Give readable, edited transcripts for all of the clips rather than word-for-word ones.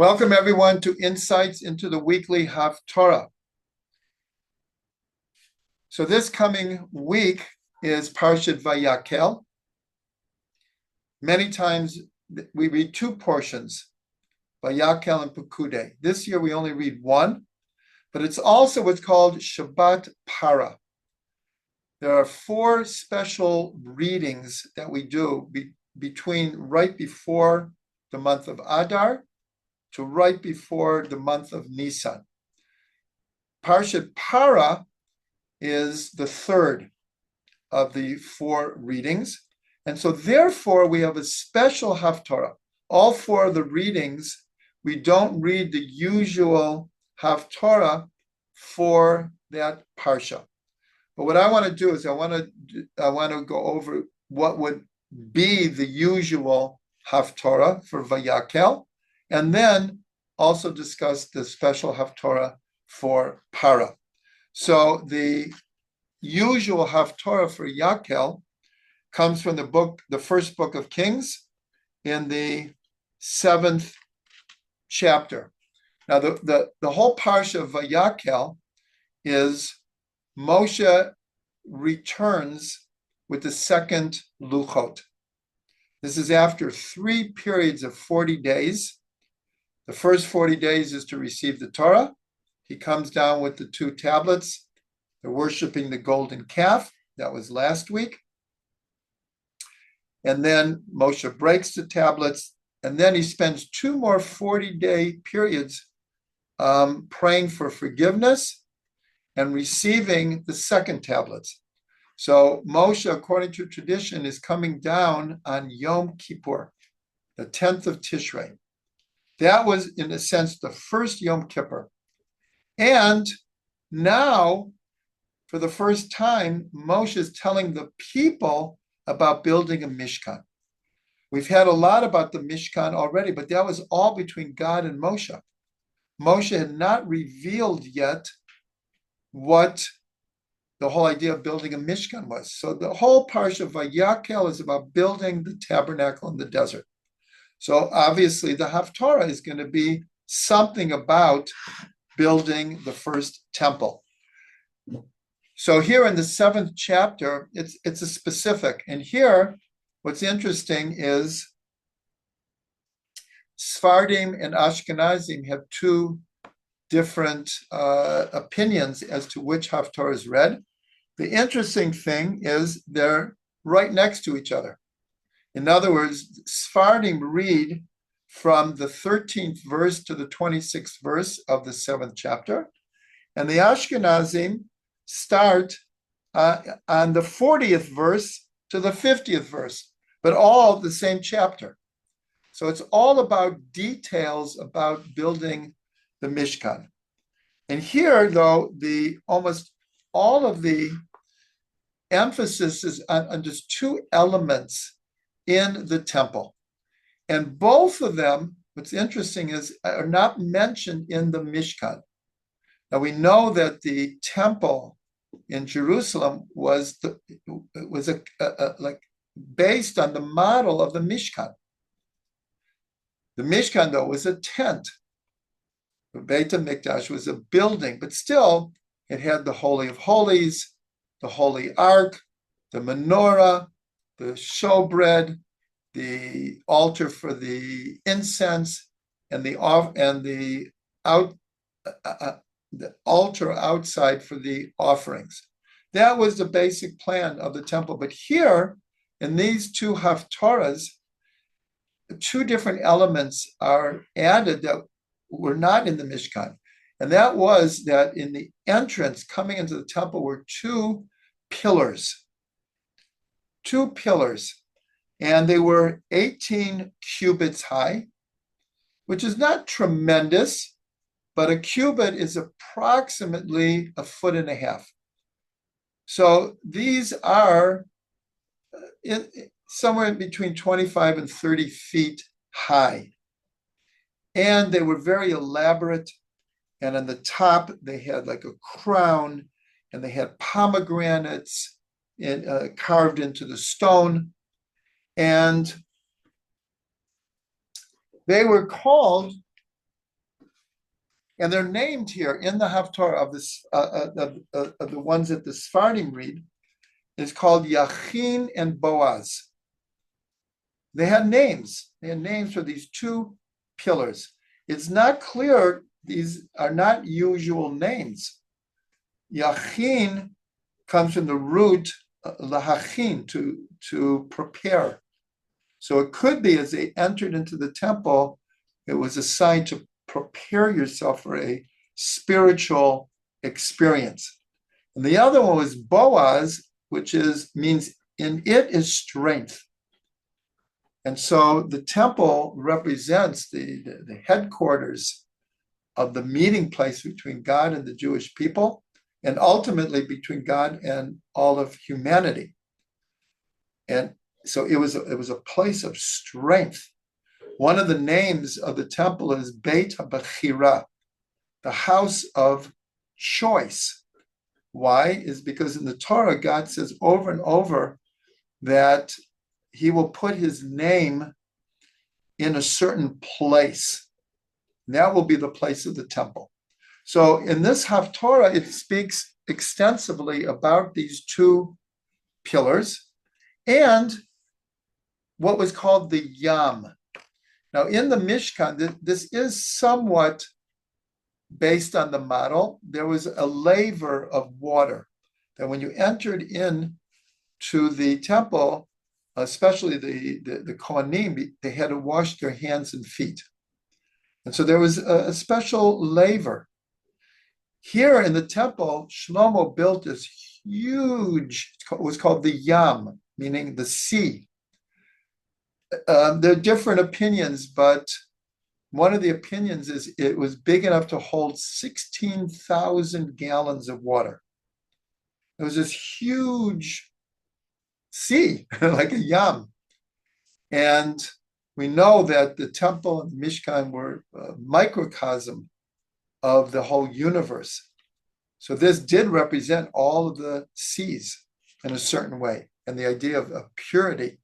Welcome everyone to Insights into the Weekly Haftarah. So this coming week is Parshat Vayakel. Many times we read two portions, Vayakel and Pekudei. This year we only read one, but it's also what's called Shabbat Para. There are four special readings that we do between right before the month of Adar to right before the month of Nisan. Parshat Para is the third of the four readings. And so therefore we have a special Haftarah. All four of the readings, we don't read the usual Haftarah for that Parsha. But what I want to do is I want to go over what would be the usual Haftarah for Vayakel, and then also discuss the special Haftarah for Para. So the usual Haftarah for Yakel comes from the first book of Kings in the 7th chapter. Now the whole parsha of Vayakel is Moshe returns with the second Luchot. This is after 3 periods of 40 days. The first 40 days is to receive the Torah. He comes down with the 2 tablets. They're worshiping the golden calf. That was last week. And then Moshe breaks the tablets. And then he spends 2 more 40-day periods praying for forgiveness and receiving the second tablets. So Moshe, according to tradition, is coming down on Yom Kippur, the 10th of Tishrei. That was, in a sense, the first Yom Kippur. And now, for the first time, Moshe is telling the people about building a Mishkan. We've had a lot about the Mishkan already, but that was all between God and Moshe. Moshe had not revealed yet what the whole idea of building a Mishkan was. So the whole parsha of Vayakel is about building the tabernacle in the desert. So obviously the Haftarah is going to be something about building the first temple. So here in the 7th chapter, it's a specific. And here, what's interesting is Sephardim and Ashkenazim have 2 different opinions as to which Haftarah is read. The interesting thing is they're right next to each other. In other words, Sephardim read from the 13th verse to the 26th verse of the 7th chapter, and the Ashkenazim start on the 40th verse to the 50th verse, but all the same chapter. So it's all about details about building the Mishkan. And here, though, almost all of the emphasis is on just 2 elements in the temple. And both of them, what's interesting is, are not mentioned in the Mishkan. Now we know that the temple in Jerusalem was based on the model of the Mishkan. The Mishkan, though, was a tent. The Beit HaMikdash was a building, but still it had the Holy of Holies, the Holy Ark, the menorah, the showbread, the altar for the incense, and the altar outside for the offerings. That was the basic plan of the temple. But here, in these 2 Haftarahs, 2 different elements are added that were not in the Mishkan. And that was that in the entrance coming into the temple were 2 pillars. 2 pillars. And they were 18 cubits high, which is not tremendous, but a cubit is approximately 1.5 feet. So these are somewhere between 25 and 30 feet high. And they were very elaborate. And on the top, they had like a crown, and they had pomegranates carved into the stone. And they were called And they're named here in the Haftarah of this of the ones that the Sephardim read. Is called Yachin and Boaz. They had names. They had names for these two pillars. It's not clear. These are not usual names. Yachin comes from the root lahachin, to prepare. So it could be as they entered into the temple, it was a sign to prepare yourself for a spiritual experience. And the other one was Boaz, which means in it is strength. And so the temple represents the headquarters of the meeting place between God and the Jewish people, and ultimately between God and all of humanity. And so it was a place of strength. One of the names of the temple is Beit HaBechira, the house of choice. Why? Is because in the Torah, God says over and over that he will put his name in a certain place. And that will be the place of the temple. So in this Haftorah, it speaks extensively about these two pillars and what was called the Yam. Now in the Mishkan, this is somewhat based on the model. There was a laver of water that when you entered in to the temple, especially the Kohanim, they had to wash their hands and feet. And so there was a special laver. Here in the temple, Shlomo built this huge, it was called the Yam, meaning the sea. There are different opinions, but one of the opinions is it was big enough to hold 16,000 gallons of water. It was this huge sea, like a yam. And we know that the temple and the Mishkan were a microcosm of the whole universe. So this did represent all of the seas in a certain way, and the idea of purity.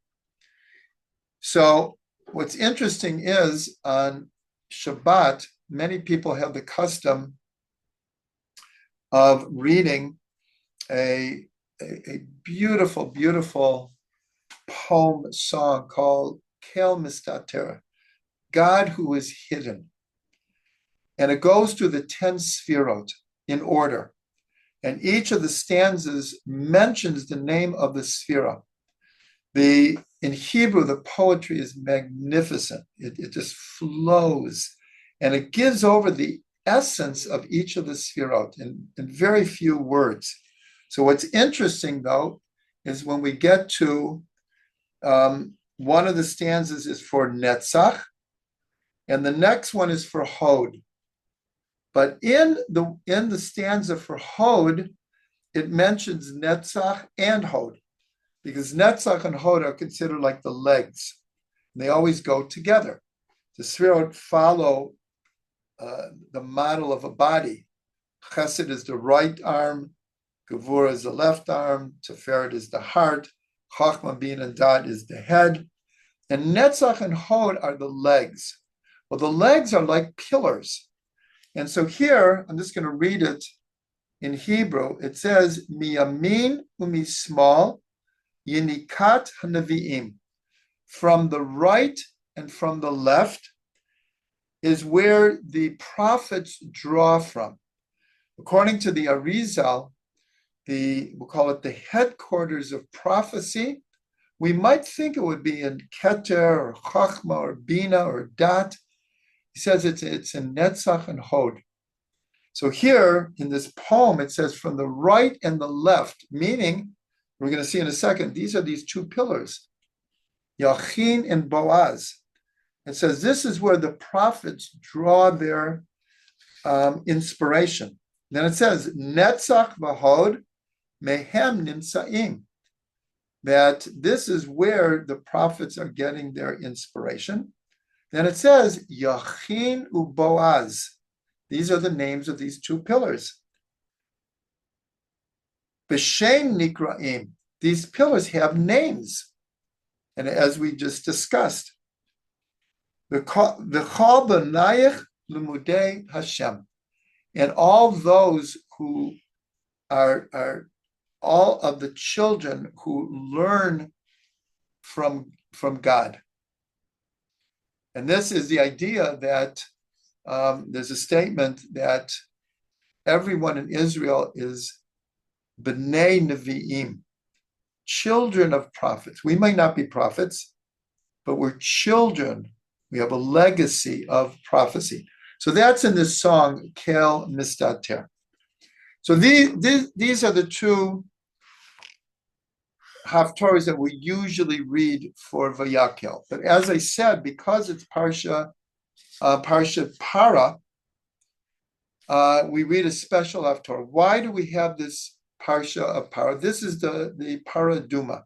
So what's interesting is on Shabbat, many people have the custom of reading a beautiful, beautiful poem song called Kel Mistater, God who is hidden. And it goes through the 10 sfirot in order. And each of the stanzas mentions the name of the sphira. In Hebrew, the poetry is magnificent. It just flows. And it gives over the essence of each of the sfirot in very few words. So what's interesting, though, is when we get to one of the stanzas is for Netzach, and the next one is for Hod. But in the stanza for Hod, it mentions Netzach and Hod, because Netzach and Hod are considered like the legs. And they always go together. The sfirot follow the model of a body. Chesed is the right arm, Gevurah is the left arm, Tiferet is the heart, Chachma, Bin, and Dad is the head, and Netzach and Hod are the legs. Well, the legs are like pillars. And so here, I'm just going to read it in Hebrew. It says, Miyamin umismal yinikat hanaviim. From the right and from the left is where the prophets draw from. According to the Arizal, we'll call it the headquarters of prophecy. We might think it would be in Keter or Chachma or Bina or Dat. He says it's in Netzach and Hod. So here in this poem, it says from the right and the left, meaning, we're going to see in a second, these are these two pillars, Yachin and Boaz. It says this is where the prophets draw their inspiration. Then it says, Netzach v'Hod mehem nimsaim, that this is where the prophets are getting their inspiration. Then it says, Yachin uBoaz. These are the names of these two pillars. B'Shem nikraim. These pillars have names. And as we just discussed, V'chal b'nayich l'mudei Hashem. And all those who are all of the children who learn from God. And this is the idea that there's a statement that everyone in Israel is B'nai Nevi'im, children of prophets. We might not be prophets, but we're children. We have a legacy of prophecy. So that's in this song, Kel Mistater. So these are the two Haftarahs that we usually read for Vayakel. But as I said, because it's Parsha Para, we read a special Haftarah. Why do we have this Parsha of Para? This is the Paraduma.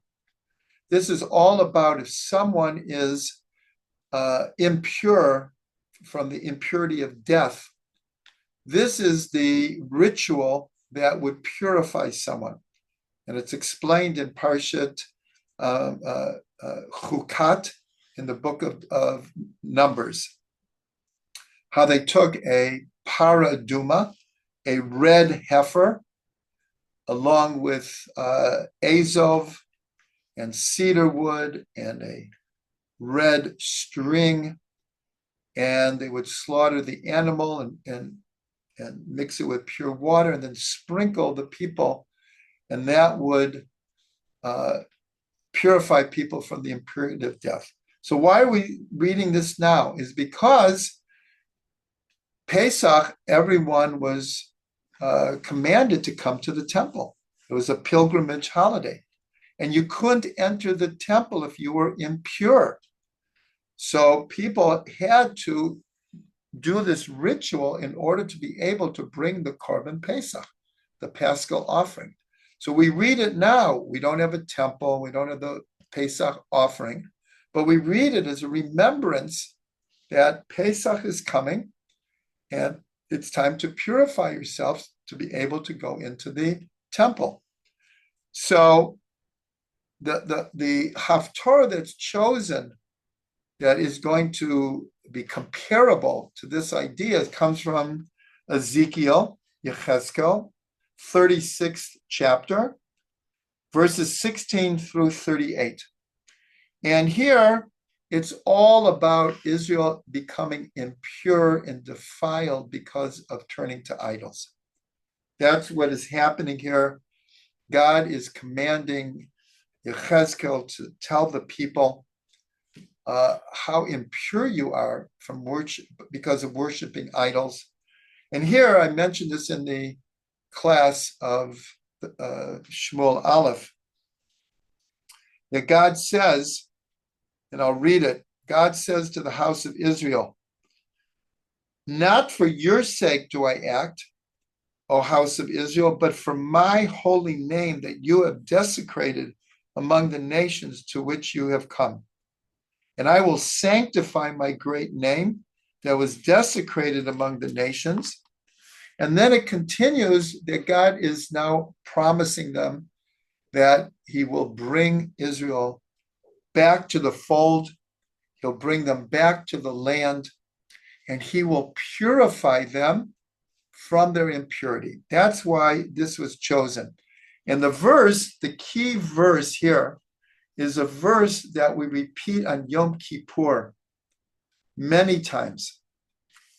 This is all about if someone is impure from the impurity of death. This is the ritual that would purify someone. And it's explained in Parshat Chukat, in the book of Numbers, how they took a paraduma, a red heifer, along with azov and cedar wood and a red string, and they would slaughter the animal and mix it with pure water and then sprinkle the people, and that would purify people from the impurity of death. So why are we reading this now? Is because Pesach, everyone was commanded to come to the temple. It was a pilgrimage holiday. And you couldn't enter the temple if you were impure. So people had to do this ritual in order to be able to bring the Korban Pesach, the Paschal offering. So we read it now. We don't have a temple. We don't have the Pesach offering. But we read it as a remembrance that Pesach is coming and it's time to purify yourselves to be able to go into the temple. So the Haftorah that's chosen that is going to be comparable to this idea comes from Ezekiel, Vayakhel, 36th chapter, verses 16 through 38. And here, it's all about Israel becoming impure and defiled because of turning to idols. That's what is happening here. God is commanding Vayakhel to tell the people how impure you are from worship because of worshiping idols. And here I mentioned this in the class of Shmuel Aleph, that God says, and I'll read it, God says to the house of Israel, "Not for your sake do I act, O house of Israel, but for my holy name that you have desecrated among the nations to which you have come. And I will sanctify my great name that was desecrated among the nations." And then it continues that God is now promising them that he will bring Israel back to the fold. He'll bring them back to the land, and he will purify them from their impurity. That's why this was chosen. And the verse, the key verse here, is a verse that we repeat on Yom Kippur many times.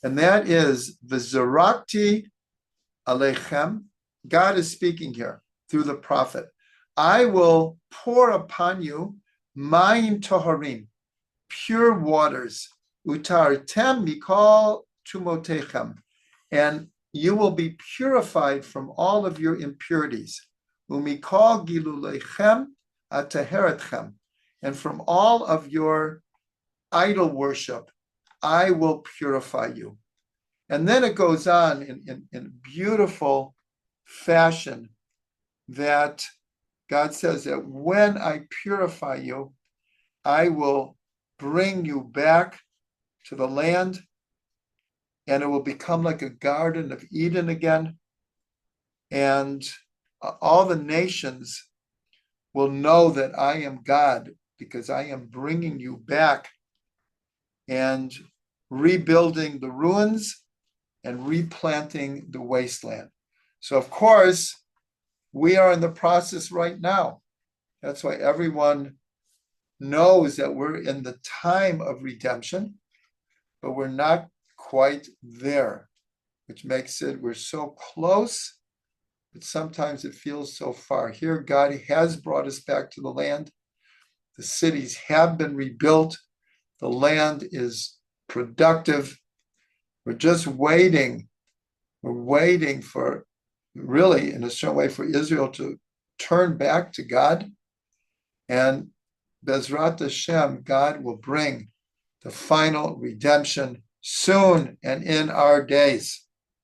And that is, V'zarakti Aleichem. God is speaking here through the prophet. I will pour upon you Mayim Toharim, pure waters, Utartem Mikol Tumotechem, and you will be purified from all of your impurities. Umikol Gilulechem Ataheretchem, and from all of your idol worship, I will purify you. And then it goes on in beautiful fashion that God says that when I purify you, I will bring you back to the land, and it will become like a Garden of Eden again. And all the nations will know that I am God because I am bringing you back and rebuilding the ruins and replanting the wasteland. So, of course, we are in the process right now. That's why everyone knows that we're in the time of redemption, but we're not quite there, which makes it, we're so close, but sometimes it feels so far. Here, God has brought us back to the land. The cities have been rebuilt. The land is productive. We're just waiting. We're waiting for, really, in a certain way, for Israel to turn back to God. And Bezrat Hashem, God will bring the final redemption soon and in our days.